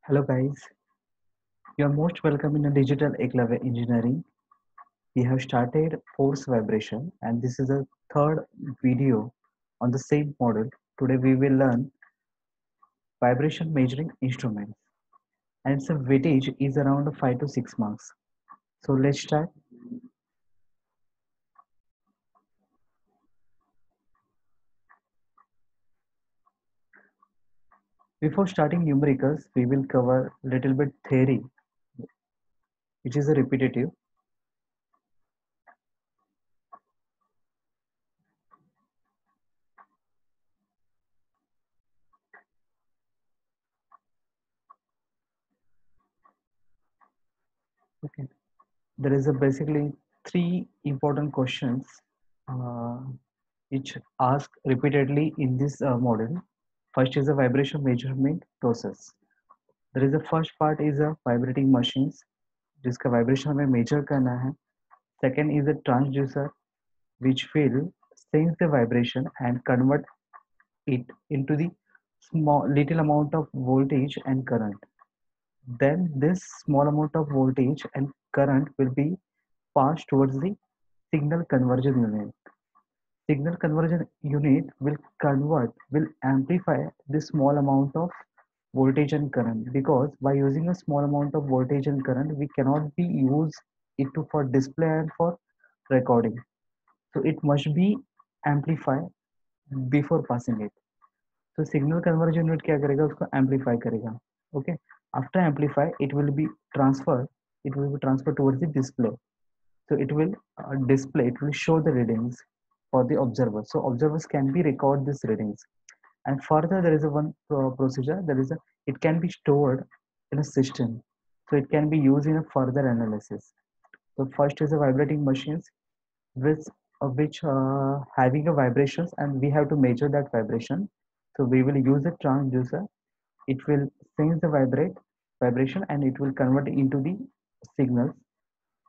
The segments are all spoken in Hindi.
Hello guys, you are most welcome in a digital Eklavya engineering. We have started force vibration and this is a third video on the same model. Today we will learn vibration measuring instruments and its weightage is around 5 to 6 marks. So let's start. Before starting numericals, we will cover little bit theory which is a repetitive. Okay. There is a basically three important questions uh, which asked repeatedly in this model. First is a vibration measurement process. There is a first part is a vibrating machines जिसका vibration हमें measure करना है. Second is a transducer which will sense the vibration and convert it into the small little amount of voltage and current. Then this small amount of voltage and current will be passed towards the signal conversion unit. Signal conversion unit will amplify this small amount of voltage and current because by using a small amount of voltage and current we cannot be use it to for display and for recording. So it must be amplified before passing it. So signal conversion unit क्या करेगा उसको amplify करेगा. Okay. After amplify it will be transferred towards the display. So it will display, it will show the readings for the observers. So observers can be record these readings. And further, there is a one procedure. It can be stored in a system. So it can be used in a further analysis. So first is a vibrating machines, which having a vibrations, and we have to measure that vibration. So we will use a transducer. It will sense the vibration, and it will convert it into the signals,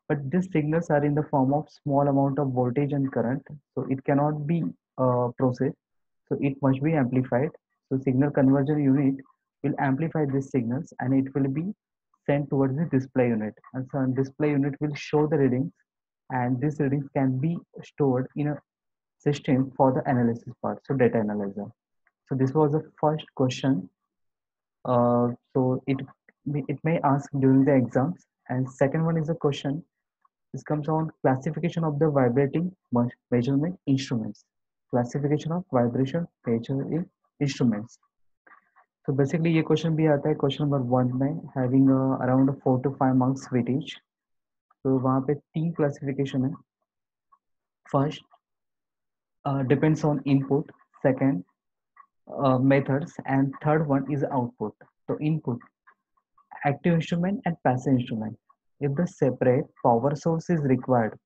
but these signals are in the form of small amount of voltage and current, so it cannot be processed, so it must be amplified. So signal conversion unit will amplify these signals and it will be sent towards the display unit, and so display unit will show the readings, and these readings can be stored in a system for the analysis part, so data analyzer. So this was the first question. So it may ask during the exams, and second one is a question. This comes on classification of the vibrating measurement instruments. Classification of vibration measuring instruments. So basically ये क्वेश्चन भी आता है क्वेश्चन नंबर 1 में having around 4 to 5 marks weightage. तो वहाँ पे तीन क्लासिफिकेशन है. First depends on input, second methods, and third one is output. So input, active instrument and passive instrument. If the separate power source is required,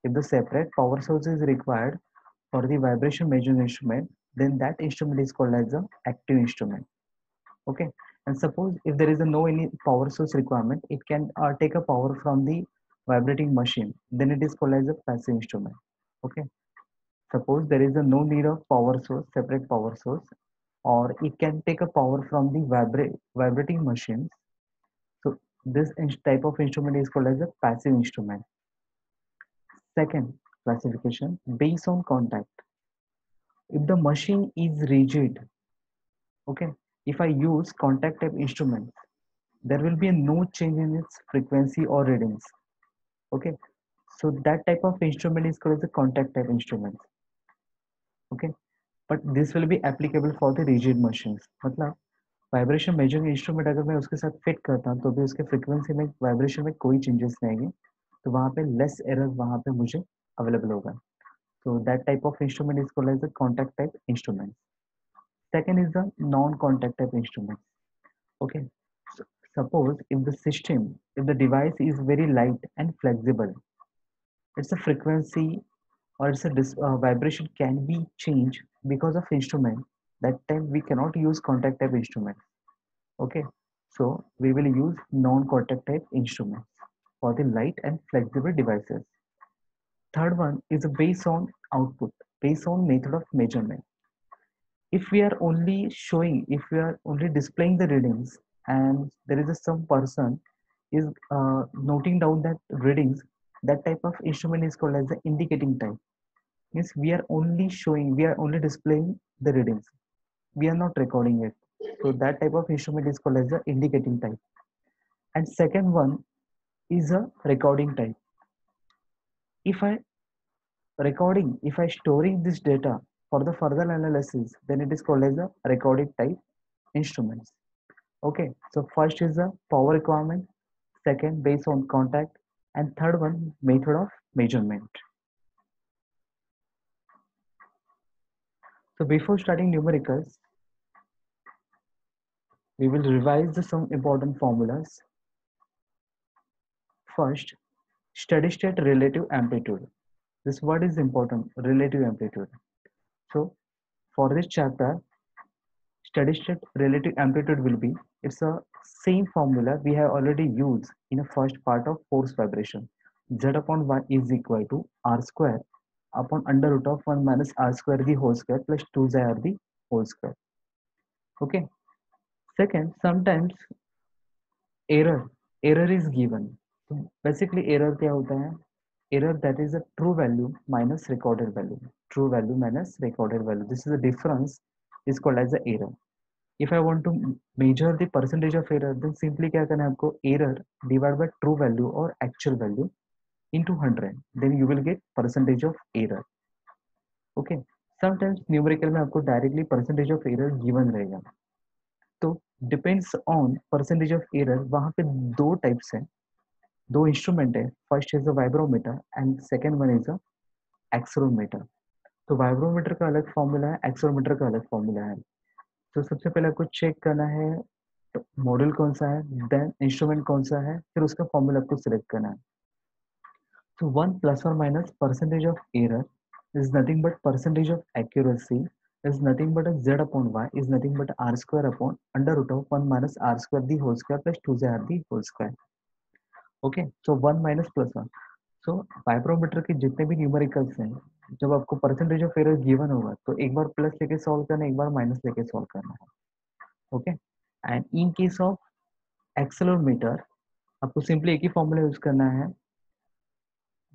if the separate power source is required for the vibration measuring instrument, then that instrument is called as a active instrument. Okay. And suppose if there is a no any power source requirement, it can take a power from the vibrating machine, then it is called as a passive instrument. Okay. Suppose there is a no need of power source, separate power source, or it can take a power from the vibrating machines. So this type of instrument is called as a passive instrument. Second classification, based on contact. If the machine is rigid, okay, if I use contact type instruments, there will be no change in its frequency or readings. Okay, so that type of instrument is called as a contact type instrument. Okay, but this will be applicable for the rigid machines. मतलब वाइब्रेशन मेजरिंग इंस्ट्रूमेंट अगर मैं उसके साथ फिट करता हूँ तो भी उसके फ्रीक्वेंसी में वाइब्रेशन में कोई चेंजेस नहीं आएंगे, तो वहाँ पे लेस एरर वहाँ पे मुझे अवेलेबल होगा. So that type of instrument is called as a contact type instrument. Second is the non-contact type instrument. Okay. So suppose if the device is very light and flexible, its a frequency or its a vibration can be changed because of instrument. That time we cannot use contact type instrument. Okay. So we will use non-contact type instruments for the light and flexible devices. Third one is based on output, based on method of measurement. If we are only displaying the readings and there is some person is noting down that readings, that type of instrument is called as the indicating type. Means we are only showing, we are only displaying the readings, we are not recording it. So that type of instrument is called as the indicating type. And second one is a recording type. If I if I storing this data for the further analysis, then it is called as a recording type instruments. Okay, so first is the power requirement, second based on contact, and third one method of measurement. So before starting numericals, we will revise some important formulas. First, steady state relative amplitude. This word is important, relative amplitude. So for this chapter, steady state relative amplitude will be, it's a same formula we have already used in the first part of force vibration. Z upon y is equal to r square upon under root of 1 minus r square the whole square plus 2 r the whole square. Okay. Second, sometimes error is given. So basically error क्या होता है? Error, that is a true value minus recorded value. True value minus recorded value. This is the difference, is called as the error. If I want to measure the percentage of error, then simply क्या करना है आपको? Error divided by true value or actual value into 100. Then you will get percentage of error. Okay. Sometimes numerical में आपको directly percentage of error given रहेगा. तो depends on percentage of error. वहां पे दो टाइप्स है, दो इंस्ट्रूमेंट है. First is a vibrometer and second one is a accelerometer. तो वाइब्रोमीटर का अलग फॉर्मूला है, एक्सेलेरोमीटर का अलग फॉर्मूला है. तो सबसे पहले आपको चेक करना है मॉडल कौन सा है, देन इंस्ट्रूमेंट कौन सा है, फिर उसका फॉर्मूला आपको सिलेक्ट करना है. तो 1 plus or minus percentage of error is nothing but percentage of accuracy is nothing but a z upon y is nothing but r square upon under root of 1 minus r square the whole square plus 2 r the whole square. Okay, so 1 minus plus 1. So vibrometer के जितने भी न्यूमेरिकल्स हैं, जब आपको परसेंटेज ऑफ एरर गिवन होगा तो एक बार प्लस लेके सॉल्व करना है, एक बार माइनस लेके सॉल्व करना है. Okay. And in case of accelerometer आपको सिंपली एक ही फॉर्मूला यूज करना है,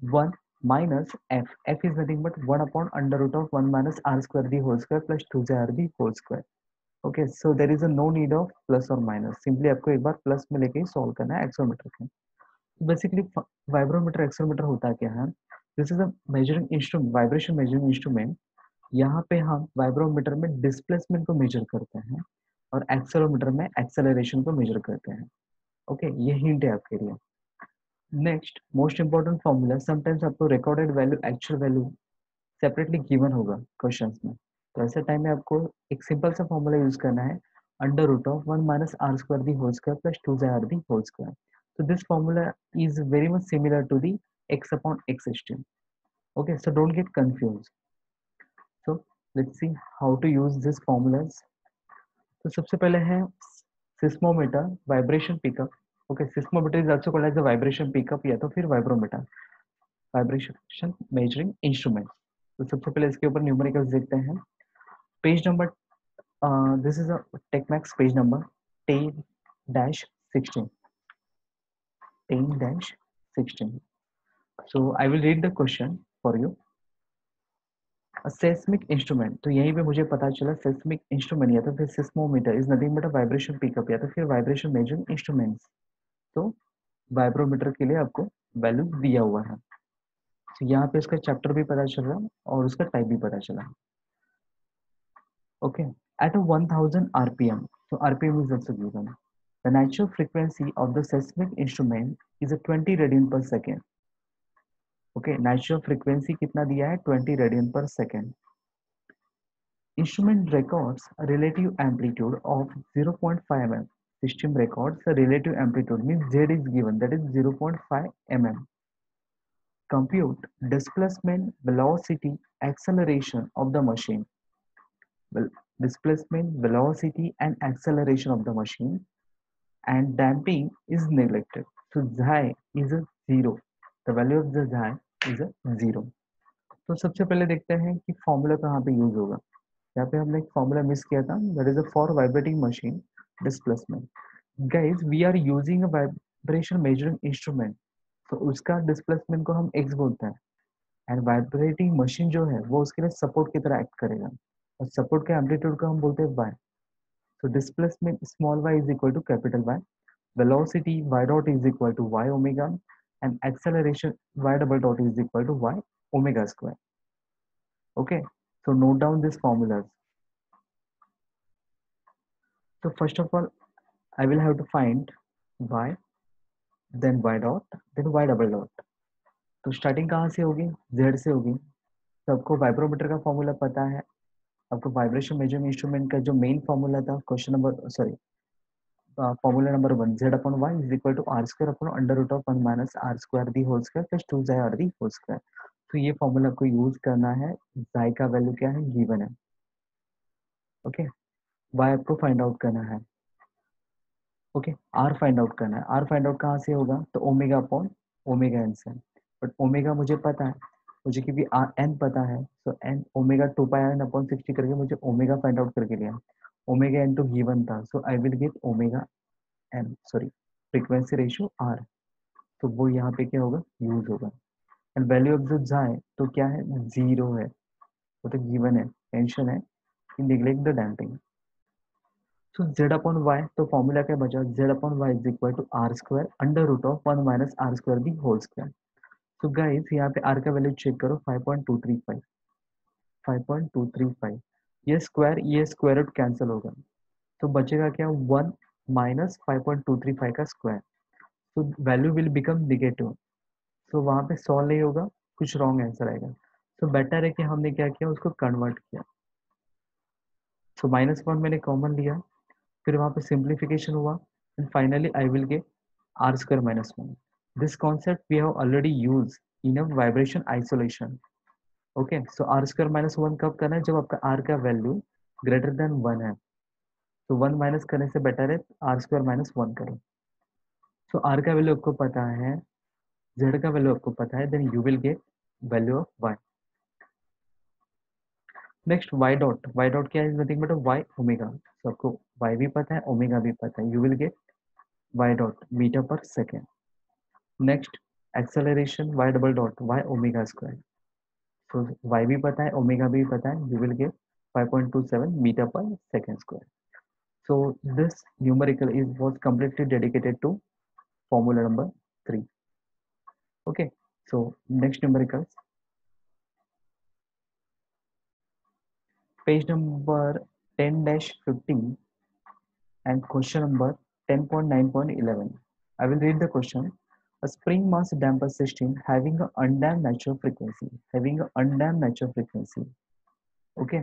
1 minus f. F is nothing but 1 upon under root of 1 minus r square the whole square plus 2 r the whole square. Okay, so there is a no need of plus or minus. Simply आपको एक बार प्लस में लेके सॉल्व करना है एक्सेलेरोमीटर के. बेसिकली वाइब्रोमीटर एक्सेलेरोमीटर होता क्या है? This is a measuring instrument, vibration measuring instrument. यहाँ पे हम वाइब्रोमीटर में डिस्प्लेसमेंट को मेजर करते हैं और एक्सेलेरोमीटर में एक्सेलरेशन को मेजर करते हैं. ओके, ये हिंट है आपके लिए. Next most important formula, sometimes आपको recorded value actual value separately given होगा क्वेश्चंस में. तो ऐसे टाइम में आपको एक सिंपल सा फॉर्मूला यूज करना है, under root of 1 minus R square the whole square plus 2 the whole square. तो this formula is very much similar to the x upon x system. Okay, so don't get confuse. So let's see how to use this formulas. तो सबसे पहले है seismometer vibration pickup. Okay, seismometer is also called as the vibration pickup या तो फिर वाइब्रोमीटर, वाइब्रेशन मेजरिंग इंस्ट्रूमेंट. तो सबसे पहले इसके ऊपर न्यूमेरिकल्स देखते हैं. Page number, this is a Techmax page number 10-16. 10-16. So I will read the question for you. Seismic instrument. तो यहीं पे मुझे पता चला सेस्मिक इंस्ट्रूमेंट या तो फिर seismometer is nothing but a vibration pickup या तो फिर वाइब्रेशन मेजरिंग इंस्ट्रूमेंट्स. तो वाइब्रोमीटर के लिए आपको वैल्यू दिया हुआ है. तो यहाँ पे इसका चैप्टर भी पता चला और उसका टाइप भी पता चला. Okay, at 1000 rpm. So rpm is also given. The natural frequency of the seismic instrument is a 20 radian per second. Okay, natural frequency कितना दिया है? 20 रेडियन पर second. Instrument records relative amplitude of 0.5 mm. System records relative amplitude means z is given, that is 0.5 mm. Compute displacement, velocity, acceleration of the machine. Well, displacement, velocity and acceleration of the machine, and damping is neglected. So xi is a 0. The value of the xi is a 0. तो सबसे पहले देखते हैं कि फॉर्मूला कहाँ पे यूज होगा. यहाँ पे हमने एक फॉर्मूला मिस किया था, that is for vibrating machine displacement. Guys we are using a vibration measuring instrument, तो उसका डिस्प्लेसमेंट को हम एक्स बोलते हैं, एंड वाइब्रेटिंग मशीन जो है वो उसके लिए सपोर्ट की तरह एक्ट करेगा, और सपोर्ट के एम्पलीट्यूड को हम बोलते हैं Y. So displacement small y is equal to capital Y, velocity y dot is equal to y omega, and acceleration y double dot is equal to y omega square. Okay, so note down these formulas. So first of all, I will have to find y, then y dot, then y double dot. तो स्टार्टिंग कहाँ से होगी? z से होगी। तो आपको वाइब्रोमीटर का फॉर्मूला पता है, आपको वाइब्रेशन मेजरिंग इंस्ट्रूमेंट का जो मेन फॉर्मूला था question number sorry formula number 1 z upon y is equal to r square upon under root of 1 minus r square the whole square plus 2 xi r the whole square। तो ये फॉर्मूला को यूज करना है, xi का वैल्यू क्या है, गिवन है। ओके, y आपको फाइंड आउट करना है। ओके, r फाइंड आउट करना है। r फाइंड आउट कहाँ से होगा, तो ओमेगा अपॉन ओमेगा एन से। बट ओमेगा मुझे पता है, मुझे क्योंकि n पता है, तो n ओमेगा 2 पाई n अपॉन 60 करके मुझे ओमेगा फाइंड आउट करके लिया। ओमेगा n तो गिवन था, so I will get omega n sorry frequency ratio r, तो वो यहाँ पे क्या होगा, यूज होगा। एंड वैल्यू ऑफ जो जाए तो क्या है, जीरो है, वो तो गिवन है, टेंशन है कि neglect the damping. So Z upon Y, तो फॉर्मूला क्या बचा, Z upon Y is equal to R square under root of 1 minus R square the whole square. So guys यहाँ पे आर का वैल्यू चेक करो, 5.235, 5.235। ये स्क्वायर रूट कैंसिल होगा, तो बचेगा क्या, 1 माइनस 5.235 का स्क्वायर, तो वैल्यू विल बिकम निगेटिव। सो वहाँ पे सॉल्व नहीं होगा, कुछ रॉन्ग आंसर आएगा। सो बेटर है कि हमने क्या किया, उसको कन्वर्ट किया। सो -1 मैंने कॉमन लिया, फिर वहाँ पे सिंप्लीफिकेशन हुआ, and finally I will get R square -1। This concept we have already use in a vibration isolation. Okay, so R square -1 कब करना है, जब आपका आर का वैल्यू ग्रेटर देन 1 है। तो 1 माइनस करने से बेटर है आर स्क्वायर -1 करो। सो आर का वैल्यू आपको पता है, जेड का वैल्यू आपको पता है, then you will get value of Y. Next Y dot क्या है, नथिंग बट वाई ओमेगा। तो आपको वाई भी पता है, ओमेगा भी पता है, you will get Y dot meter per second. Next acceleration Y double dot Y omega square. तो वाई भी पता है, ओमेगा भी पता है, you will get 5.27 meter per second square. So this numerical is was completely dedicated to formula number 3. Okay, so next numericals, page number 10-15 and question number 10.9.11. I will read the question. A spring mass damper system having an undamped natural frequency, okay,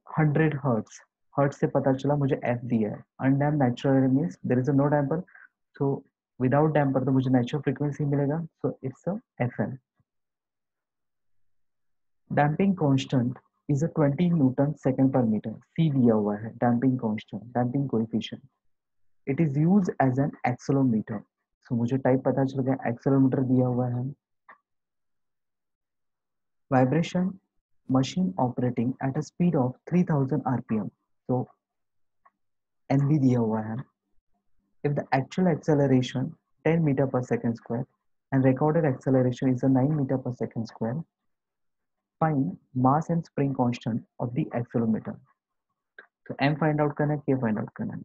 100 hertz. hertz से पता चला मुझे f दिया है, undamped natural means there is a no damper, so without damper तो मुझे natural frequency मिलेगा, so it's a fn. Damping constant is a 20 Newton second पर मीटर, c दिया हुआ है, damping constant, damping coefficient. It is used as an accelerometer. So मुझे टाइप पता चल गया, accelerometer दिया हुआ है। Vibration machine operating at a speed of 3000 rpm. So NV दिया हुआ है। If the actual acceleration 10 meter per second square and recorded acceleration is a 9 meter per second square, find mass and spring constant of the accelerometer. तो m फाइंड आउट करना है, k फाइंड आउट करना है।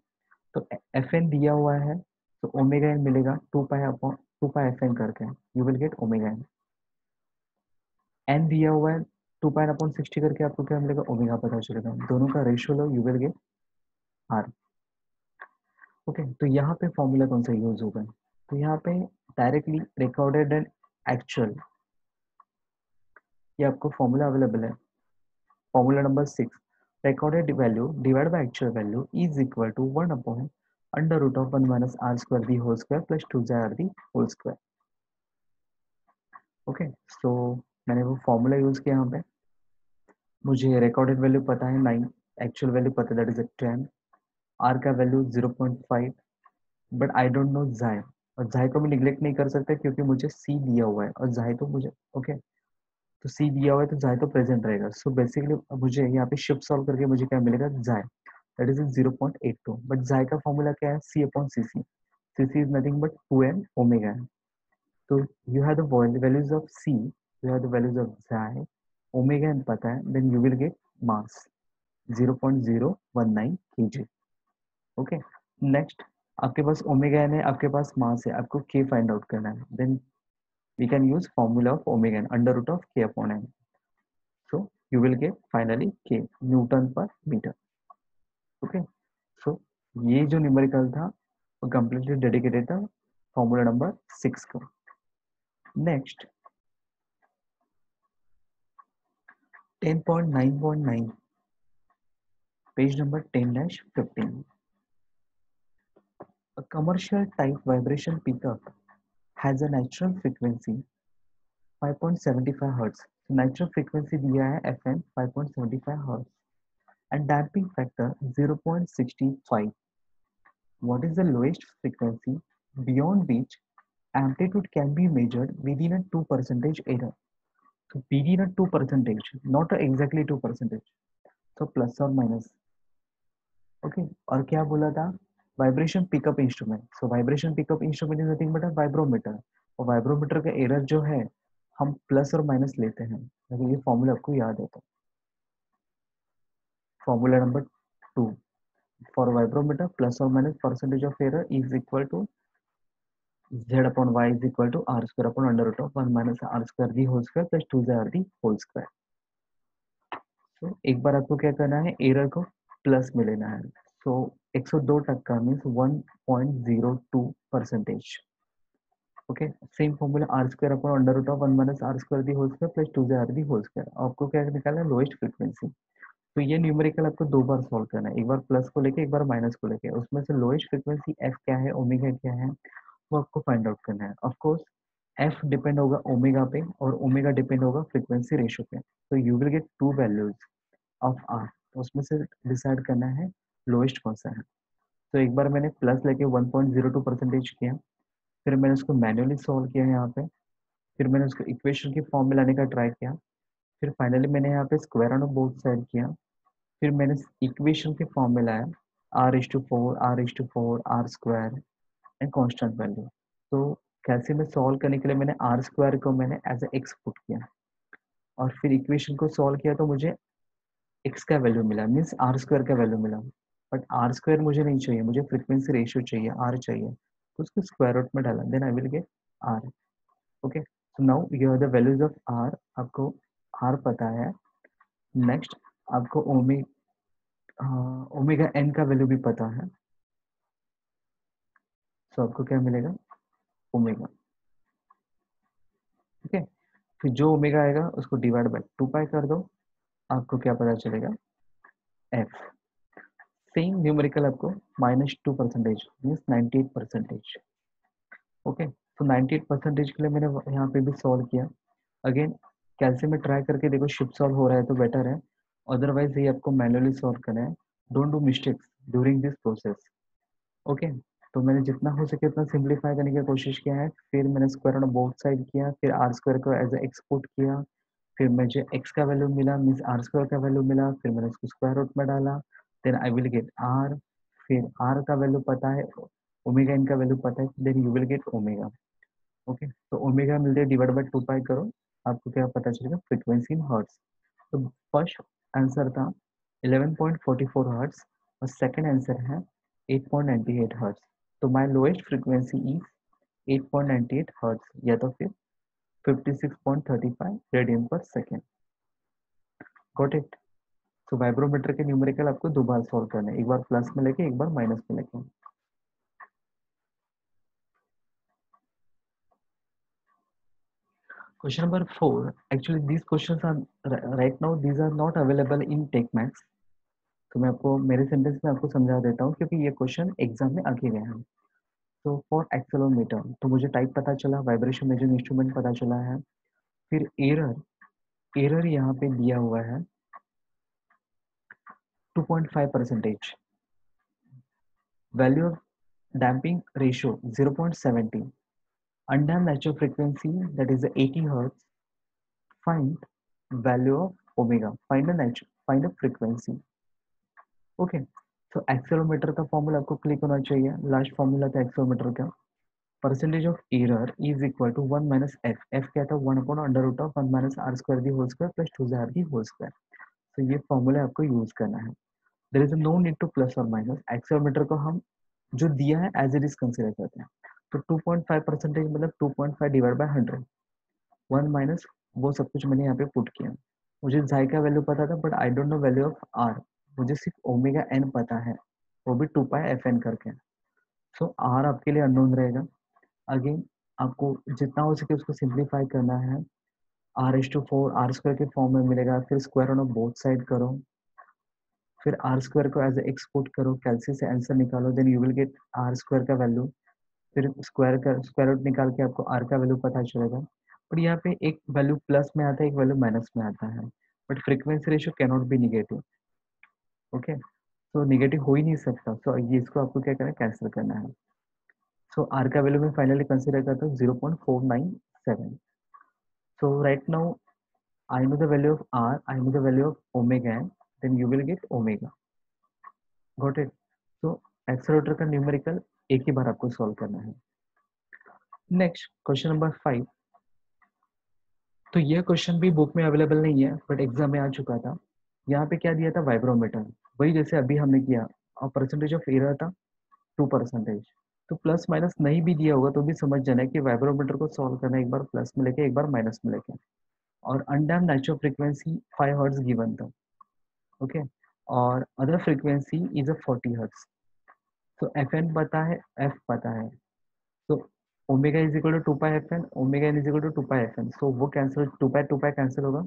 तो fn दिया हुआ है, तो ओमेगा n मिलेगा 2 पाई अपॉन 2 पाई fn करके, you will get omega n। n दिया हुआ है 2 पाई अपॉन 60 करके, आपको क्या मिलेगा, ओमेगा पता चलेगा। दोनों का ratio low, you will gate r। Okay, तो यहाँ पे फॉर्मूला कौन सा यूज होगा, तो यहाँ पे डायरेक्टली रिकॉर्डेड एंड एक्चुअल, ये आपको फॉर्मूला अवेलेबल है। Formula number 6, recorded value divided by actual value is equal to 1 upon under root of 1 minus r square the whole square plus 2 r the whole square। Okay, so मैंने वो फॉर्मूला यूज किया यहाँ पे। मुझे रिकॉर्डेड वैल्यू पता है 9, एक्चुअल वैल्यू पता है दैट इज 10, आर का value 0.5, but I don't no जाय, और जाय को भी निग्लेक्ट नहीं कर सकते क्योंकि मुझे सी दिया हुआ है, और जाय तो मुझे ओके तो सी दिया हुआ है तो जाय तो प्रेजेंट रहेगा। सो बेसिकली मुझे यहाँ पे शिफ्ट सॉल्व करके मुझे क्या मिलेगा, जाय। that is 0.82, but xi का फॉर्मूला क्या है, c upon cc. cc is nothing but 2n omega. So you have the values of c, you have the values of xi, omega n पता है, then you will get mass 0.019 kg. Okay, next आपके पास ओमेगा एन है, आपके पास मास है, आपको के फाइंड आउट करना है, then we can use formula of omega N under root of K upon N. So you will get finally K newton per meter. Okay, so ये जो न्यूमेरिकल था वो कंप्लीटली डेडिकेटेड था फॉर्मूला नंबर 6 को. Next 10.9.9 page number 10-15. A commercial type vibration pickup has a natural frequency 5.75 Hz. So natural frequency दिया है FM 5.75 Hz and damping factor 0.65. What is the lowest frequency beyond which amplitude can be measured within a 2% error? So within a 2%, not exactly 2%. So plus or minus. Okay. और क्या बोला था? Vibration pickup instrument. So vibration pickup instrument is nothing but a vibrometer. और वाइब्रोमीटर का एरर जो है हम प्लस और माइनस लेते हैं. अगर ये फॉर्मूला आपको याद है तो formula number 2 for vibrometer plus और minus percentage of error is equal to z upon y is equal to r square upon under root of 1 minus r square the whole square plus 2z the whole square. तो एक बार आपको क्या करना है, एरर को प्लस में लेना है. So 102% means 1.02%. Okay, same formula R square upon under root of 1 minus R square the whole square plus 2z the whole square. आपको क्या निकालना है, लोएस्ट फ्रीक्वेंसी. तो ये न्यूमेरिकल आपको दो बार सॉल्व करना है, एक बार प्लस को लेके एक बार माइनस को लेके. उसमें से लोएस्ट फ्रीक्वेंसी एफ क्या है, ओमेगा क्या है, वो आपको फाइंड आउट करना है. ऑफ कोर्स एफ डिपेंड होगा ओमेगा पे और ओमेगा डिपेंड होगा फ्रीक्वेंसी रेशियो पे. तो you will get two values of R. तो उसमें से डिसाइड करना है लोएस्ट कौन सा है. तो एक बार मैंने प्लस लेके 1.02% किया, फिर मैंने उसको मैन्युअली सॉल्व किया यहाँ पे, फिर मैंने उसको इक्वेशन की फॉर्म में लाने का ट्राई किया, फिर फाइनली मैंने यहाँ पे स्क्वायर ऑन बोथ साइड किया, फिर मैंने इक्वेशन के फॉर्म में लाया r/4 R square and constant value. तो कैसे में सॉल्व करने के लिए मैंने आर स्क्वायर को मैंने एज ए एक्स पुट किया और फिर इक्वेशन को सॉल्व किया तो मुझे एक्स का वैल्यू मिला, मीन्स आर स्क्वायर का वैल्यू मिला. बट आर स्क्वायर मुझे नहीं चाहिए, मुझे फ्रीक्वेंसी रेशियो चाहिए, आर चाहिए. तो उसको स्क्वायर रूट में डाला, then I will get R. Okay, so now you are the values of R. आपको आर पता है. नेक्स्ट आपको ओमेगा एन का वैल्यू भी पता है. सो आपको क्या मिलेगा, ओमेगा. ओके, फिर जो ओमेगा आएगा उसको डिवाइड बाय 2 पाई कर दो, आपको क्या पता चलेगा, एफ. सेम न्यूमेरिकल आपको -2% मीन्स 98%. ओके, तो 98% के लिए मैंने यहाँ पे भी सॉल्व किया. अगेन कैलसी में ट्राई करके देखो, शिफ्ट सॉल्व हो रहा है तो बेटर है, अदरवाइज ये आपको मैनुअली सॉल्व करना है. Don't do mistakes during this process. Okay, तो मैंने जितना हो सके उतना सिंप्लीफाई करने की कोशिश किया है. फिर मैंने स्क्वायर ऑन बोथ साइड किया, फिर आर स्क्वायर को एज ए एक्सपोर्ट किया, फिर मुझे एक्स का वैल्यू मिला मीन्स आर स्क्वायर का वैल्यू मिला, फिर मैंने उसको स्क्वायर रूट में डाला, then I will get R. फिर आर का वैल्यू पता है, ओमेगा इन का वैल्यू पता है, then you will get omega. Okay, तो ओमेगा मिलते हैं डिवाइड बाय 2 पाई करो, आपको क्या पता चलेगा, फ्रीक्वेंसी इन हर्ट्ज. तो फर्स्ट आंसर था 11.44 हर्ट्ज और सेकंड आंसर है 8.98 हर्ट्ज. तो my lowest frequency is 8.98 hertz या तो फिर 56.35 रेडियन पर सेकेंड. Got it. तो वाइब्रोमीटर के न्यूमेरिकल आपको दो बार सॉल्व करना है, एक बार प्लस में लेके एक बार माइनस में लेके. Question number 4. Actually, these questions are right now. These are not available in TechMax. तो मैं आपको मेरे सेंटेंस में आपको समझा देता हूँ क्योंकि ये क्वेश्चन एग्जाम में आके गए हैं. तो फॉर एक्सेलेरोमीटर तो मुझे टाइप पता चला, वाइब्रेशन मेजरिंग इंस्ट्रूमेंट पता चला है. फिर एरर यहाँ पे दिया हुआ है 2.5%. Value of damping ratio 0.70. Undamp natural frequency that is 80 hertz. Find value of omega. Find a frequency. Okay. तो एक्सेलोमीटर का फॉर्मूला आपको क्लिक होना चाहिए, लास्ट फॉर्मूला था एक्सेलोमीटर का, percentage of error is equal to 1 minus F, F क्या था 1 upon under root of 1 minus R square the whole square plus 2 R the whole square. तो ये फॉर्मूला आपको यूज करना है। There is no need to plus और माइनस, एक्सेलोमीटर को हम जो दिया है एज इट इज कंसिडर करते हैं। तो 2.5 परसेंटेज मतलब 2.5 डिवाइड बाय 100, 1 माइनस वो सब कुछ मैंने यहाँ पे पुट किया। मुझे जाई का वैल्यू पता था but I don't know value of R, मुझे सिर्फ ओमेगा एन पता है, वो भी 2 पाई एफ एन करके। सो आर आपके लिए अननोन रहेगा। अगेन आपको जितना हो सके उसको सिंप्लीफाई करना है, R as to four R square के फॉर्म में मिलेगा, फिर स्क्वायर ऑन बोथ साइड करो, फिर आर स्क्वायर को एज एक्सपोर्ट करो, कैलसी से आंसर निकालो, then you will get R square का वैल्यू, फिर स्क्वायर रूट निकाल के आपको आर का वैल्यू पता चलेगा। बट यहाँ पे एक वैल्यू प्लस में आता है, एक वैल्यू माइनस में आता है, but frequency ratio can not be negative. Okay, तो निगेटिव हो ही नहीं सकता, सो ये इसको आपको क्या करना है, कैंसिल करना है। सो आर का वैल्यू मैं फाइनली कंसिडर करता हूँ 0.497। So right now I know the value of R, I know the value of omega n, then you will get omega. Got it? So accelerator का न्यूमेरिकल एक ही बार आपको सॉल्व करना है। Next question number 5। तो यह क्वेश्चन भी बुक में अवेलेबल नहीं है बट एग्जाम में आ चुका था। यहाँ पे क्या दिया था, वाइब्रोमीटर, वही जैसे अभी हमने किया, और परसेंटेज ऑफ एरर था 2%। तो प्लस माइनस नहीं भी दिया होगा तो भी समझ जाना है कि वाइब्रोमीटर को सॉल्व करना है, एक बार प्लस में लेके एक बार माइनस में लेके। और undamped natural frequency 5 hertz given था। ओके, और other frequency is a 40 hertz. तो एफ एन पता है, एफ पता है, तो omega is equal to 2 pi F N, omega N is equal to 2 pi F N, so वो कैंसिल, 2 पाई कैंसिल होगा,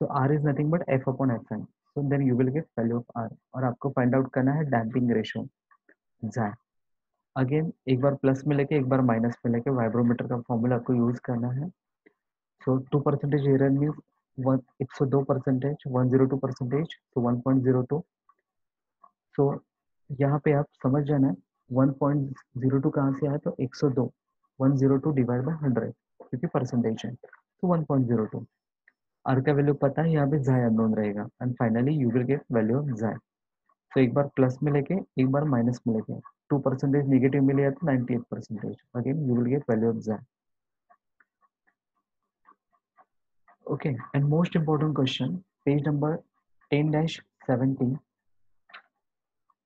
तो R is nothing but F upon F N, so then you will get value of R. और आपको फाइंड आउट करना है डैम्पिंग रेशियो जाए। अगेन एक बार प्लस में लेके एक बार माइनस में लेके वाइब्रोमीटर का फॉर्मूला आपको यूज करना है। सो 2% एरर मीन्स 102%, 102%, तो 1.02। सो यहाँ पे आप समझ जाना है 1.02 कहाँ से आया, तो 102, 102 डिवाइड बाय 100 क्योंकि परसेंटेज है, तो 1.02। आर का वैल्यू पता है, यहाँ पे जाय अननोन रहेगा, and finally you will get value of जाय। तो एक बार प्लस में लेके एक बार माइनस में लेके 2% निगेटिव मिले तो 98%, again you will get value of जाय। Okay, and most important question, page number 10-17,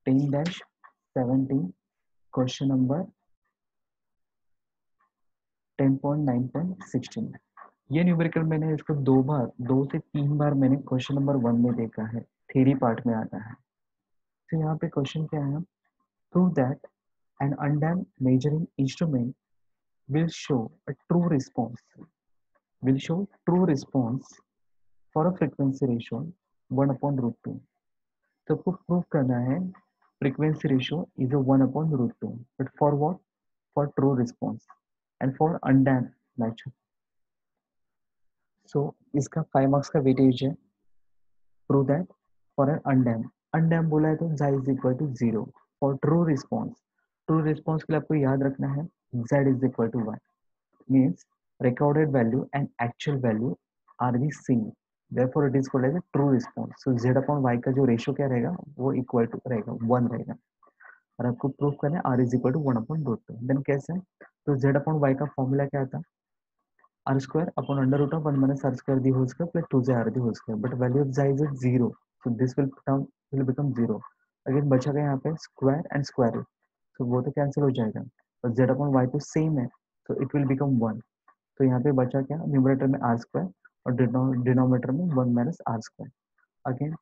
10-17, question number 10.9.16। ये न्यूमेरिकल मैंने इसको 2 से 3 बार मैंने क्वेश्चन नंबर 1 में देखा है, थ्योरी पार्ट में आता है। तो यहाँ पे क्वेश्चन क्या है, prove that an undamped measuring instrument will show a true response will show true response for a frequency ratio 1 upon root 2। तो आपको प्रूव करना है frequency ratio is a 1 upon root 2, but for what, for true response and for undamped nature। so इसका 5 मार्क्स का वेटेज है। Prove that for an undamped, undamped बोला है तो z is equal to 0। For true response, true response के लिए आपको याद रखना है z is equal to 1, means recorded value and actual value are the same, therefore it is called as a true response। so z upon y का जो रेशियो क्या रहेगा, वो इक्वल टू रहेगा 1 रहेगा। और आपको प्रूफ करना है r is equal to 1 upon root 2। Then कैसे है, तो z अपॉन y का फॉर्मूला क्या था, r square upon under root of 1 minus r square the whole square plus 2r the whole square, but value of z is at 0, so this will become 0। Again बचा गया यहाँ पे स्क्वायर एंड स्क्वायर रूट, तो वो तो कैंसिल हो जाएगा, और z अपॉन y तो सेम है, तो इट विल बिकम 1। तो यहाँ पे बचा क्या, न्यूमरेटर में आर स्क्वायर और डिनोमिनेटर में 1 minus R square. Again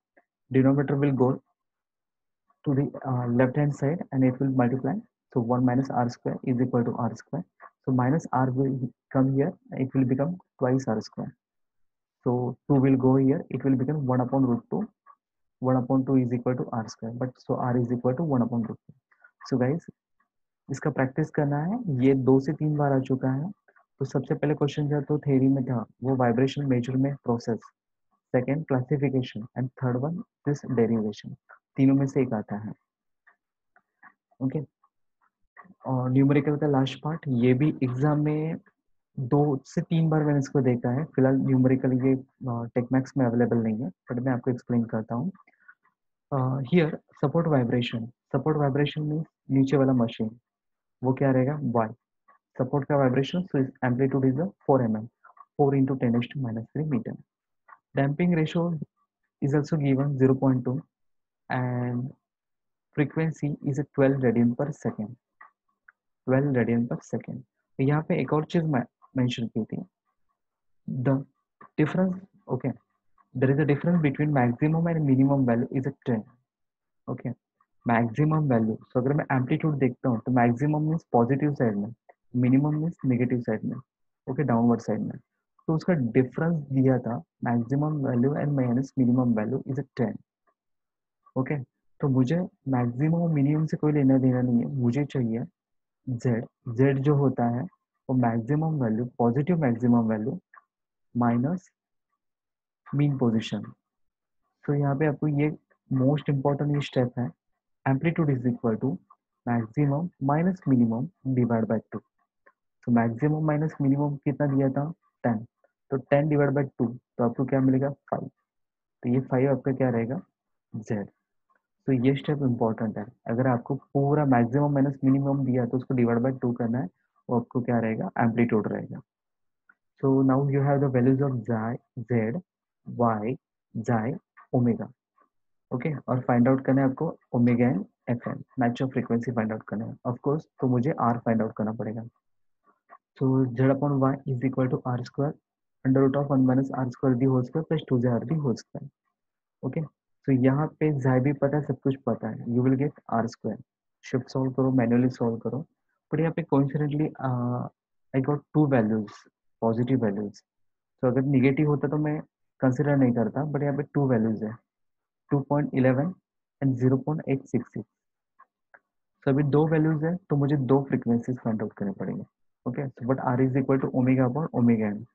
denominator will go to the left hand side and it will multiply, so 1 minus r square is equal to r square, so minus r will come here, it will become twice r square, so 2 will go here, it will become 1 upon root 2, 1 upon 2 is equal to r square, but so r is equal to 1 upon root 2। so guys इसका प्रैक्टिस करना है, ये 2 से 3 बार आ चुका है। तो सबसे पहले क्वेश्चन जो तो थ्योरी में था वो vibration measurement process, second classification and third one this derivation, तीनों में से एक आता है। ओके, और न्यूमेरिकल का लास्ट पार्ट ये भी एग्जाम में 2 से 3 बार मैंने इसको देखा है। फिलहाल न्यूमेरिकल ये टेक्मैक्स में अवेलेबल नहीं है, बट मैं आपको एक्सप्लेन करता हूँ। हियर सपोर्ट वाइब्रेशन मीन्स नीचे वाला मशीन, वो क्या रहेगा y. सपोर्ट का vibration, so amplitude is 4 mm, 4 into 10⁻³ meter. Damping ratio is also given 0.2 and frequency is a 12 radian per second. 12 radian per second. तो यहाँ पे एक और चीज मेंशन की थी, the difference, okay, there is a difference between maximum and minimum value is a 10. Okay, maximum value, so अगर मैं एम्पलीट्यूड देखता हूँ तो मैक्सिमम मीन्स पॉजिटिव साइड में, मिनिमम मीन्स नेगेटिव साइड में, ओके, डाउनवर्ड साइड में. तो उसका डिफरेंस दिया था maximum value and minus minimum value is a 10. Okay, तो मुझे मैक्सिमम और मिनिमम से कोई लेना देना नहीं है, मुझे चाहिए जेड. जेड जो होता है वो maximum value, positive maximum value minus mean position. तो यहाँ पे आपको ये मोस्ट इंपॉर्टेंट ये स्टेप है, amplitude is equal to maximum minus minimum divide by 2. तो मैक्सिमम माइनस मिनिमम कितना दिया था 10, तो 10 डिवाइड बाय 2 तो आपको क्या मिलेगा 5. तो ये 5 आपका क्या रहेगा जेड. तो ये स्टेप इंपॉर्टेंट है, अगर आपको पूरा मैक्सिमम माइनस मिनिमम दिया तो उसको डिवाइड बाय 2 करना है, वो आपको क्या रहेगा एम्पलीट्यूड रहेगा. So now you have the values of Z, Y, जाई, ओमेगा. ओके, और फाइंड आउट करना है आपको omega and F N, natural frequency find out करना है ऑफ कोर्स, तो मुझे आर फाइंड आउट करना पड़ेगा. तो Z upon Y is equal to R square under root of 1 minus R square the whole square plus 2 J R the whole square. Okay, तो यहाँ पे जाय भी पता है, सब कुछ पता है, you will get R square. Shift solve करो, मैनुअली सॉल्व करो, बट यहाँ पे coincidentally I got 2 values, positive values. तो अगर निगेटिव होता तो मैं कंसिडर नहीं करता, बट यहाँ पे 2 वैल्यूज है, 2.11 एंड 0.866. तो अभी 2 वैल्यूज है तो मुझे 2 फ्रीक्वेंसीज फाइंड आउट करने पड़ेंगे. Okay, so but R is equal to omega upon omega N.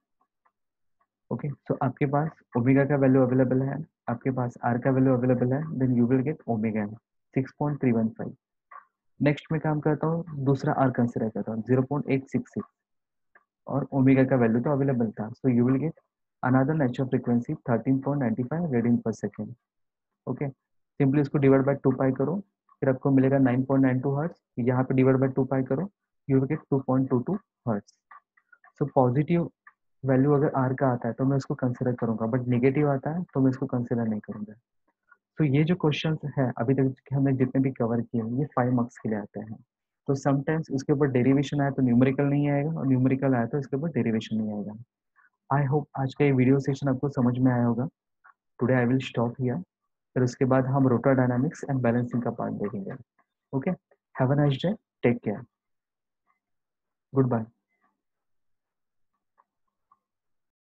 Okay, so आपके पास ओमेगा का वैल्यू अवेलेबल है, आपके पास आर का वैल्यू अवेलेबल है, then you will get omega N 6.315. Next में काम करता हूँ, दूसरा आर कंसिडर करता हूँ 0.866, और ओमेगा का वैल्यू तो अवेलेबल था, सो you will get another natural frequency 13.95 radian पर सेकेंड. ओके, सिंपली इसको डिवाइड बाय 2 पाई करो, फिर आपको मिलेगा 9.92 हर्ट्ज. यहाँ पे डिवाइड बाय 2 पाई करो, you will gate 2.22 hertz. So positive value अगर आर का आता है तो मैं उसको कंसिडर करूंगा, बट नेगेटिव आता है तो मैं इसको कंसिडर नहीं करूंगा. तो ये जो क्वेश्चन है अभी तक हमने जितने भी कवर किए ये 5 मार्क्स के लिए आते हैं. तो समटाइम्स इसके ऊपर डेरिवेशन आया तो न्यूमेरिकल नहीं आएगा, और न्यूमेरिकल आया तो इसके ऊपर डेरिवेशन नहीं आएगा. आई होप आज का ये वीडियो सेशन आपको समझ में आया होगा. Today I will stop here, फिर उसके बाद हम रोटर डायनामिक्स एंड बैलेंसिंग का पार्ट देखेंगे. Okay, have a nice day, take care, good bye.